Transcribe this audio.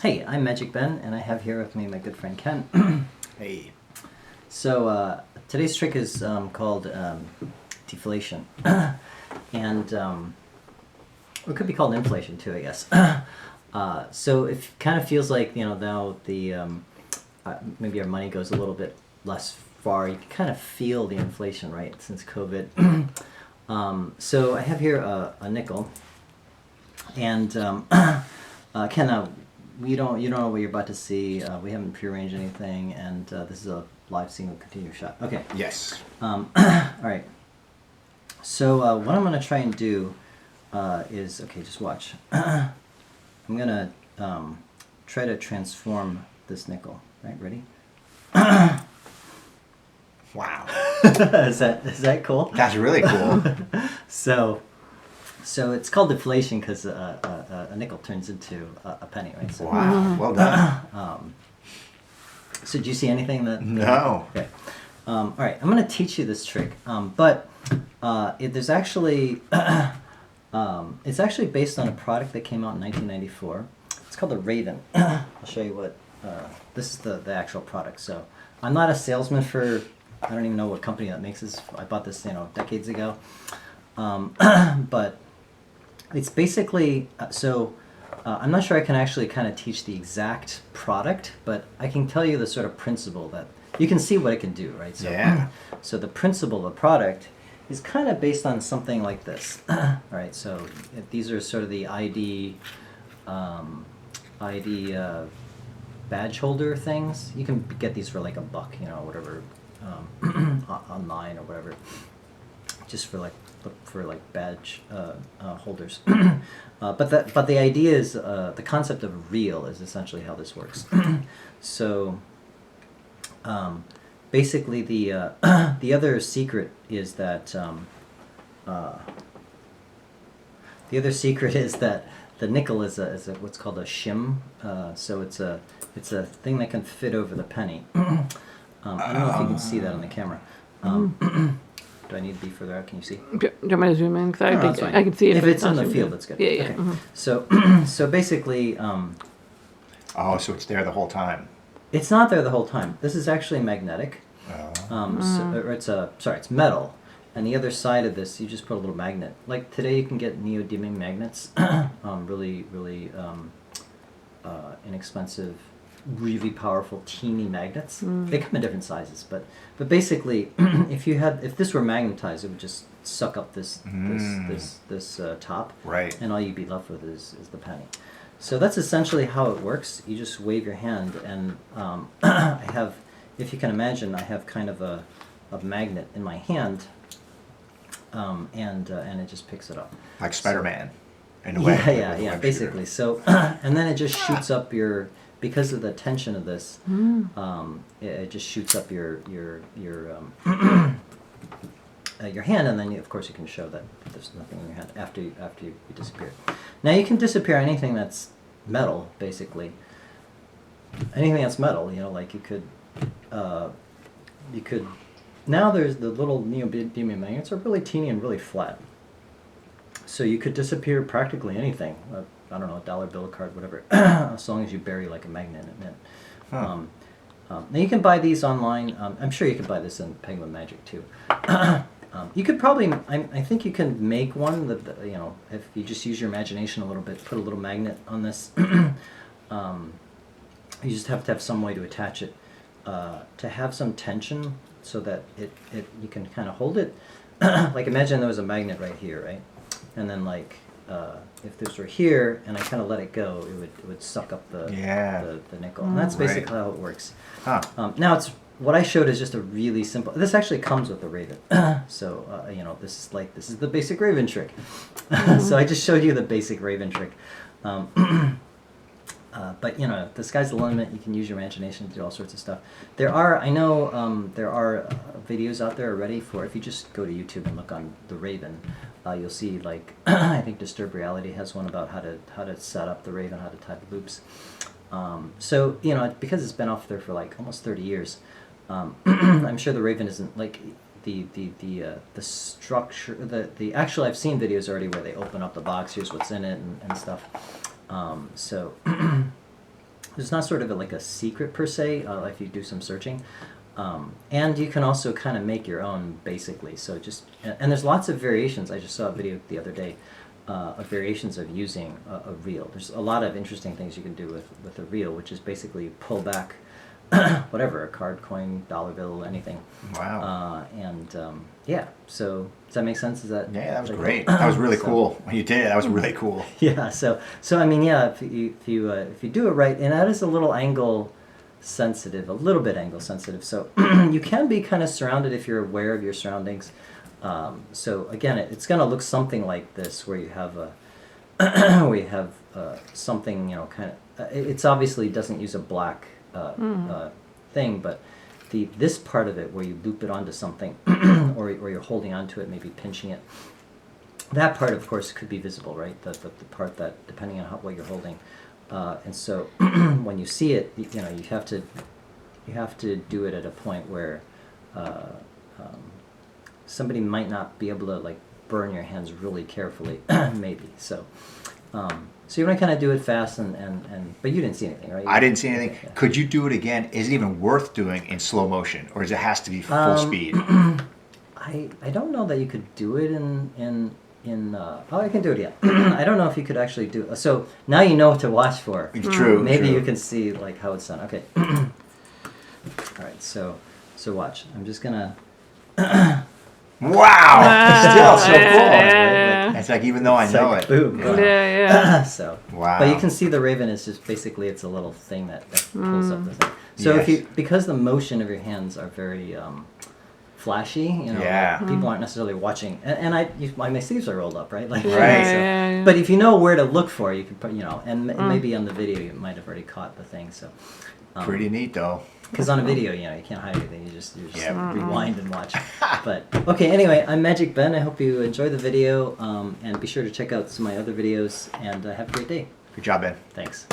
Hey, I'm Magic Ben, and I have here with me my good friend Ken. Hey. So today's trick is called deflation, and it could be called inflation too, I guess. So it kind of feels like now the maybe our money goes a little bit less far. You can kind of feel the inflation, right, since COVID. So I have here a nickel, and Ken, you don't know what you're about to see. We haven't prearranged anything, and this is a live single continuous shot. Okay. Yes. All right. So what I'm going to try and do is, okay, just watch. I'm going to try to transform this nickel. Right, ready? Wow. Is that cool? That's really cool. So it's called deflation because a nickel turns into a penny, right? So, Wow. Well done. So do you see anything that? No. Okay. All right. I'm going to teach you this trick, but there's actually it's actually based on a product that came out in 1994. It's called the Raven. I'll show you what this is the actual product. So I'm not a salesman for. I don't even know what company that makes this. I bought this decades ago, but it's basically I'm not sure I can actually kind of teach the exact product, but I can tell you the sort of principle that you can see what it can do, right? So, Yeah. So the principle of the product is kind of based on something like this, right? So these are sort of the ID badge holder things. You can get these for like $1, whatever, online or whatever, just for like badge holders. But the idea is the concept of real is essentially how this works. So basically the other secret is that the nickel is a what's called a shim. So it's a thing that can fit over the penny. I don't know if you can see that on the camera. Do I need to be further out? Can you see? Do you want me to zoom in? Because No, that's fine. I can see it. If but it's in not the zoomed field, in. that's good. Yeah, yeah. Okay. Mhm. So basically, Oh, so it's there the whole time. it's not there the whole time. This is actually magnetic. It's metal. And the other side of this, you just put a little magnet. Like today, you can get neodymium magnets, really inexpensive, really powerful, teeny magnets. They come in different sizes, but basically, if this were magnetized, it would just suck up this top, Right. and all you'd be left with is the penny. So that's essentially how it works. You just wave your hand, and I have, if you can imagine, I have kind of a magnet in my hand, and it just picks it up. Like Spider-Man, in a way. Yeah, with a web basically. shooter. So, and then it just shoots up because of the tension of this, it just shoots up your hand, and then of course you can show that there's nothing in your hand after you disappear. Now you can disappear anything that's metal, basically. Anything that's metal, like you could. Now there's the little neodymium magnets are really teeny and really flat. So you could disappear practically anything. I don't know, a dollar bill, a card, whatever, as long as you bury like a magnet in it. Huh. Now you can buy these online. I'm sure you can buy this in Penguin Magic too. You could probably, I think you can make one that, if you just use your imagination a little bit, put a little magnet on this. You just have to have some way to attach it, to have some tension so that you can kind of hold it. Like imagine there was a magnet right here, right? And then like, if this were here and I kind of let it go, it would suck up the nickel. And that's basically how it works. Huh. Now what I showed is just a really simple. This actually comes with the Raven, so this is the basic Raven trick. So I just showed you the basic Raven trick. But the sky's the limit. You can use your imagination to do all sorts of stuff. There are videos out there already for, if you just go to YouTube and look on the Raven, you'll see like I think Disturbed Reality has one about how to set up the Raven, how to tie the loops. So because it's been off there for like almost 30 years, I'm sure the Raven isn't like the structure. The actual I've seen videos already where they open up the box. Here's what's in it and stuff. So there's not sort of like a secret per se, if you do some searching. And you can also kind of make your own, basically. So just, and there's lots of variations. I just saw a video the other day of variations of using a reel. There's a lot of interesting things you can do with a reel, which is basically pull back whatever, a card, coin, dollar bill, anything. Wow. Yeah, so does that make sense? Is that Yeah, that was like, great. That was really cool. When you did it, that was really cool. Yeah, so I mean, yeah, if you do it right, and that is a little angle sensitive, a little bit angle sensitive. So you can be kind of surrounded if you're aware of your surroundings. So again, it's going to look something like this, where you have something, you know, kind of. It's obviously doesn't use a black thing, but this part of it where you loop it onto something, or you're holding onto it, maybe pinching it. That part, of course, could be visible, right? The part that, depending on what you're holding. And so when you see it, you know, you have to do it at a point where somebody might not be able to like burn your hands really carefully, maybe. So you want to kind of do it fast, but you didn't see anything, right? I didn't see anything. Yeah. Could you do it again? Is it even worth doing in slow motion, or does it has to be full speed? I don't know that you could do it in I can do it again. I don't know if you could actually do it. So now you know what to watch for. It's true. Maybe true. you can see like how it's done. Okay. All right. So watch. I'm just gonna. Wow! Still so Yeah, cool. yeah. It's like, even though I It's know like, it. boom. Yeah. So. Wow. But you can see the raven is just basically it's a little thing that pulls up the thing. So Yes. because the motion of your hands are very flashy, you know, Yeah. like, people aren't necessarily watching, and my sleeves are rolled up, right? Like, Right. so, but if you know where to look for, you can put, you know, and maybe on the video you might have already caught the thing. So. Pretty neat, though. Because on a video, you know, you can't hide anything. You just Yeah. rewind and watch. But okay, anyway, I'm Magic Ben. I hope you enjoy the video, and be sure to check out some of my other videos. And have a great day. Good job, Ben. Thanks.